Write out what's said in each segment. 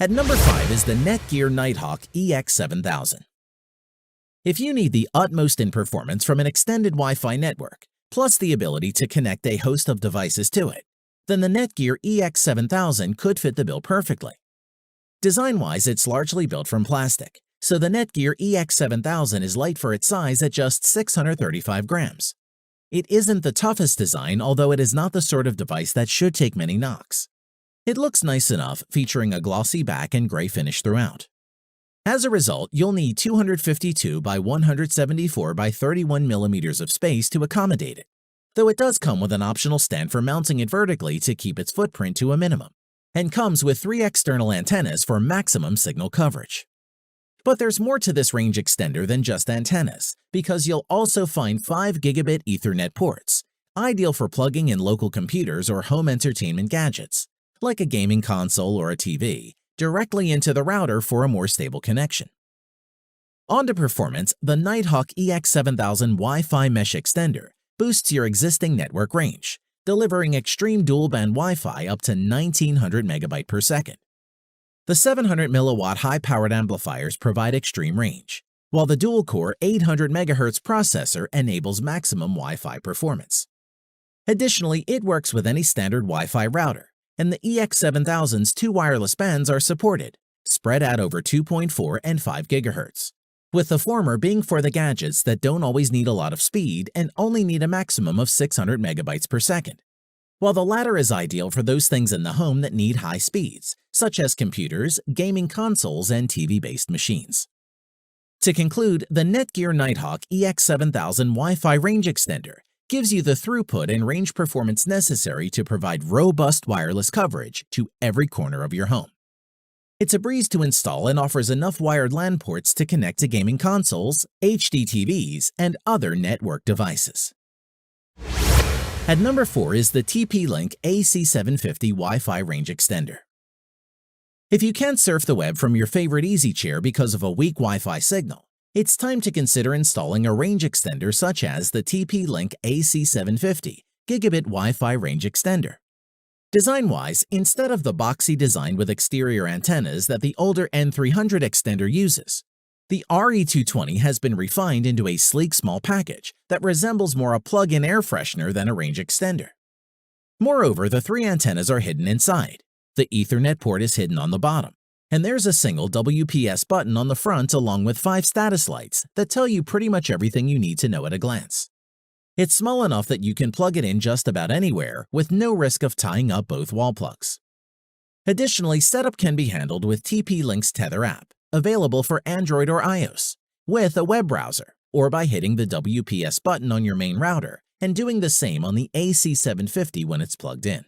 At number 5 is the Netgear Nighthawk EX7000. If you need the utmost in performance from an extended Wi-Fi network, plus the ability to connect a host of devices to it, then the Netgear EX7000 could fit the bill perfectly. Design-wise, it's largely built from plastic, so the Netgear EX7000 is light for its size at just 635 grams. It isn't the toughest design, although it is not the sort of device that should take many knocks. It looks nice enough, featuring a glossy back and gray finish throughout. As a result, you'll need 252 by 174 by 31 millimeters of space to accommodate it, though it does come with an optional stand for mounting it vertically to keep its footprint to a minimum, and comes with 3 external antennas for maximum signal coverage. But there's more to this range extender than just antennas, because you'll also find 5 gigabit Ethernet ports, ideal for plugging in local computers or home entertainment gadgets, like a gaming console or a TV, directly into the router for a more stable connection. On to performance, the Nighthawk EX7000 Wi-Fi Mesh Extender boosts your existing network range, delivering extreme dual-band Wi-Fi up to 1900 megabit per second. The 700 milliwatt high-powered amplifiers provide extreme range, while the dual-core 800 MHz processor enables maximum Wi-Fi performance. Additionally, it works with any standard Wi-Fi router, and the EX7000's 2 wireless bands are supported, spread out over 2.4 and 5 GHz, with the former being for the gadgets that don't always need a lot of speed and only need a maximum of 600 megabytes per second, while the latter is ideal for those things in the home that need high speeds, such as computers, gaming consoles, and TV-based machines. To conclude, the Netgear Nighthawk EX7000 Wi-Fi Range Extender gives you the throughput and range performance necessary to provide robust wireless coverage to every corner of your home. It's a breeze to install and offers enough wired LAN ports to connect to gaming consoles, HD TVs, and other network devices. At number 4 is the TP-Link AC750 Wi-Fi Range Extender. If you can't surf the web from your favorite easy chair because of a weak Wi-Fi signal, it's time to consider installing a range extender such as the TP-Link AC750 Gigabit Wi-Fi Range Extender. Design-wise, instead of the boxy design with exterior antennas that the older N300 extender uses, the RE220 has been refined into a sleek small package that resembles more a plug-in air freshener than a range extender. Moreover, the 3 antennas are hidden inside. The Ethernet port is hidden on the bottom, and there's a single WPS button on the front along with 5 status lights that tell you pretty much everything you need to know at a glance. It's small enough that you can plug it in just about anywhere with no risk of tying up both wall plugs. Additionally, setup can be handled with TP-Link's Tether app, available for Android or iOS, with a web browser, or by hitting the WPS button on your main router and doing the same on the AC750 when it's plugged in.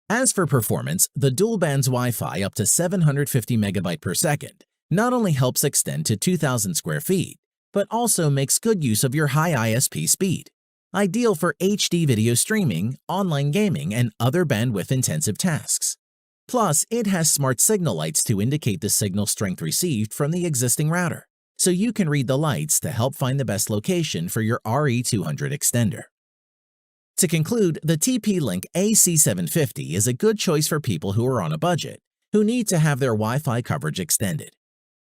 As for performance, the dual bands Wi-Fi up to 750 megabit per second not only helps extend to 2,000 square feet, but also makes good use of your high ISP speed, ideal for HD video streaming, online gaming, and other bandwidth-intensive tasks. Plus, it has smart signal lights to indicate the signal strength received from the existing router, so you can read the lights to help find the best location for your RE200 extender. To conclude, the TP-Link AC750 is a good choice for people who are on a budget, who need to have their Wi-Fi coverage extended.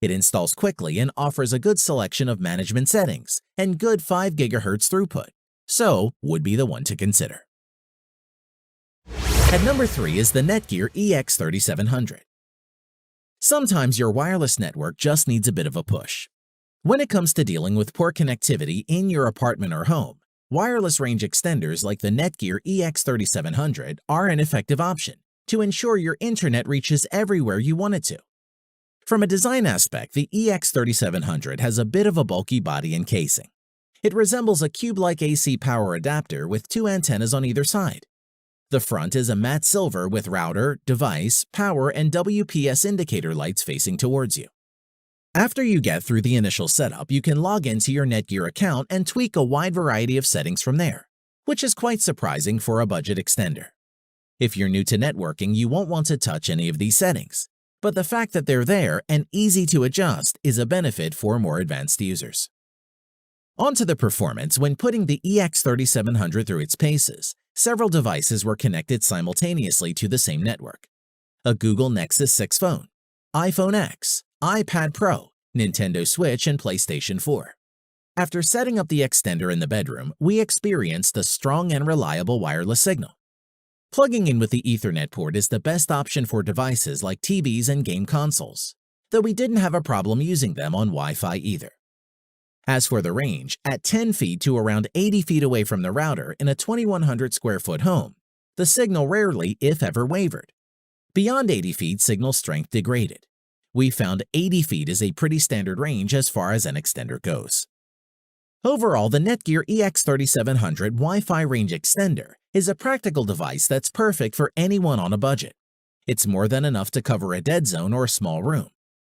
It installs quickly and offers a good selection of management settings and good 5 GHz throughput, so would be the one to consider. At number 3 is the Netgear EX3700. Sometimes your wireless network just needs a bit of a push. When it comes to dealing with poor connectivity in your apartment or home, wireless range extenders like the Netgear EX3700 are an effective option to ensure your internet reaches everywhere you want it to. From a design aspect, the EX3700 has a bit of a bulky body and casing. It resembles a cube-like AC power adapter with 2 antennas on either side. The front is a matte silver with router, device, power, and WPS indicator lights facing towards you. After you get through the initial setup, you can log into your Netgear account and tweak a wide variety of settings from there, which is quite surprising for a budget extender. If you're new to networking, you won't want to touch any of these settings, but the fact that they're there and easy to adjust is a benefit for more advanced users. On to the performance. When putting the EX3700 through its paces, several devices were connected simultaneously to the same network. a Google Nexus 6 phone, iPhone X, iPad Pro, Nintendo Switch, and PlayStation 4. After setting up the extender in the bedroom, we experienced a strong and reliable wireless signal. Plugging in with the Ethernet port is the best option for devices like TVs and game consoles, though we didn't have a problem using them on Wi-Fi either. As for the range, at 10 feet to around 80 feet away from the router in a 2,100 square foot home, the signal rarely, if ever, wavered. Beyond 80 feet, signal strength degraded. We found 80 feet is a pretty standard range as far as an extender goes. Overall, the Netgear EX3700 Wi-Fi range extender is a practical device that's perfect for anyone on a budget. It's more than enough to cover a dead zone or a small room.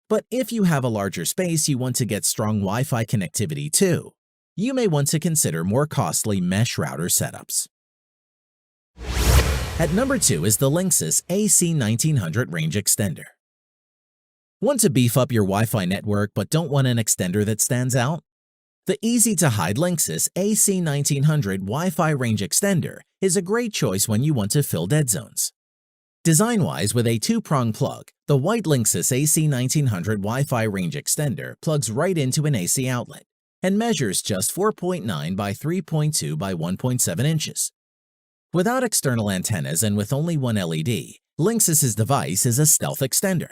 But if you have a larger space you want to get strong Wi-Fi connectivity too, you may want to consider more costly mesh router setups. At number 2 is the Linksys AC1900 range extender. Want to beef up your Wi-Fi network but don't want an extender that stands out? The easy-to-hide Linksys AC1900 Wi-Fi range extender is a great choice when you want to fill dead zones. Design-wise, with a two-prong plug, the white Linksys AC1900 Wi-Fi range extender plugs right into an AC outlet and measures just 4.9 by 3.2 by 1.7 inches. Without external antennas and with only one LED, Linksys' device is a stealth extender.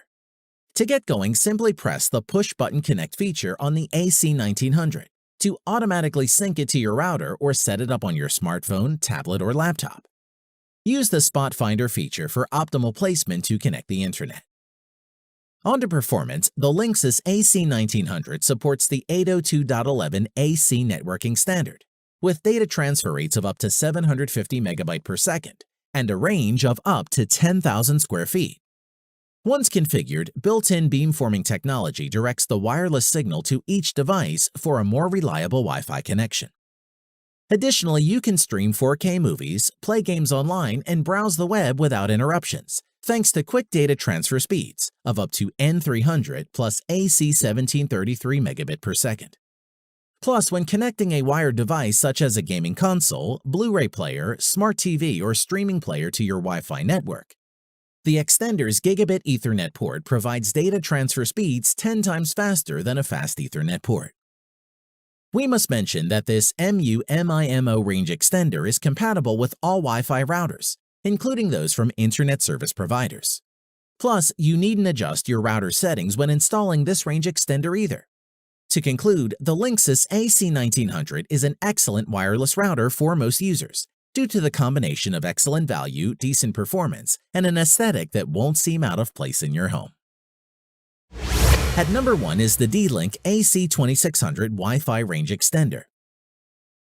To get going, simply press the push-button connect feature on the AC1900 to automatically sync it to your router or set it up on your smartphone, tablet, or laptop. Use the Spot Finder feature for optimal placement to connect the internet. On to performance, the Linksys AC1900 supports the 802.11 AC networking standard, with data transfer rates of up to 750 megabytes per second and a range of up to 10,000 square feet. Once configured, built-in beamforming technology directs the wireless signal to each device for a more reliable Wi-Fi connection. Additionally, you can stream 4K movies, play games online, and browse the web without interruptions, thanks to quick data transfer speeds of up to N300 plus AC 1733 megabit per second. Plus, when connecting a wired device such as a gaming console, Blu-ray player, smart TV, or streaming player to your Wi-Fi network, the extender's Gigabit Ethernet port provides data transfer speeds 10 times faster than a fast Ethernet port. We must mention that this MU-MIMO range extender is compatible with all Wi-Fi routers, including those from internet service providers. Plus, you needn't adjust your router settings when installing this range extender either. To conclude, the Linksys AC1900 is an excellent wireless router for most users, due to the combination of excellent value, decent performance, and an aesthetic that won't seem out of place in your home. At number 1 is the D-Link AC2600 Wi-Fi range extender.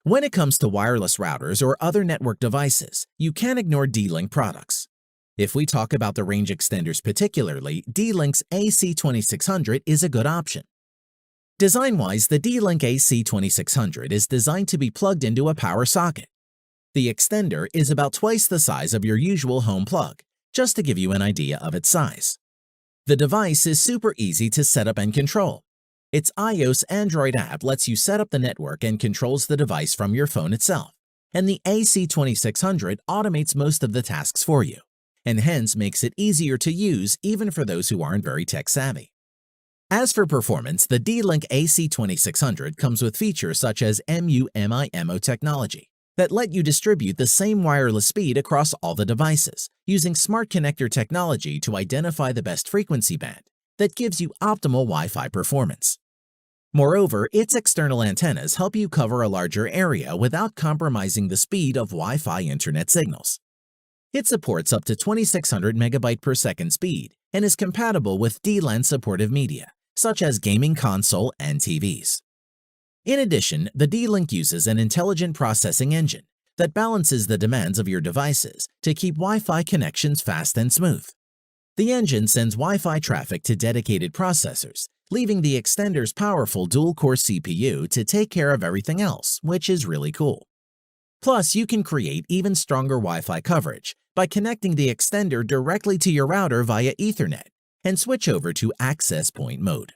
When it comes to wireless routers or other network devices, you can't ignore D-Link products. If we talk about the range extenders particularly, D-Link's AC2600 is a good option. Design-wise, the D-Link AC2600 is designed to be plugged into a power socket. The extender is about twice the size of your usual home plug, just to give you an idea of its size. The device is super easy to set up and control. Its iOS Android app lets you set up the network and controls the device from your phone itself, and the AC2600 automates most of the tasks for you, and hence makes it easier to use even for those who aren't very tech-savvy. As for performance, the D-Link AC2600 comes with features such as MU-MIMO technology that let you distribute the same wireless speed across all the devices, using smart connector technology to identify the best frequency band that gives you optimal Wi-Fi performance. Moreover, its external antennas help you cover a larger area without compromising the speed of Wi-Fi internet signals. It supports up to 2600 megabyte per second speed and is compatible with DLAN supportive media, such as gaming console and TVs. In addition, the D-Link uses an intelligent processing engine that balances the demands of your devices to keep Wi-Fi connections fast and smooth. The engine sends Wi-Fi traffic to dedicated processors, leaving the extender's powerful dual-core CPU to take care of everything else, which is really cool. Plus, you can create even stronger Wi-Fi coverage by connecting the extender directly to your router via Ethernet and switch over to access point mode.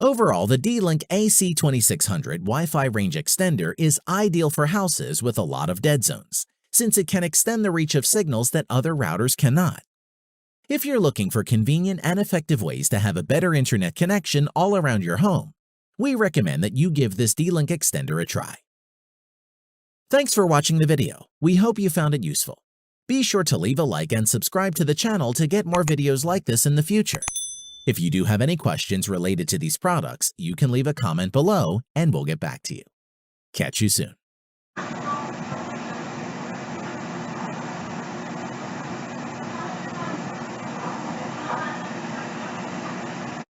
Overall, the D-Link AC2600 Wi-Fi range extender is ideal for houses with a lot of dead zones, since it can extend the reach of signals that other routers cannot. If you're looking for convenient and effective ways to have a better internet connection all around your home, we recommend that you give this D-Link extender a try. Thanks for watching the video. We hope you found it useful. Be sure to leave a like and subscribe to the channel to get more videos like this in the future. If you do have any questions related to these products, you can leave a comment below and we'll get back to you. Catch you soon.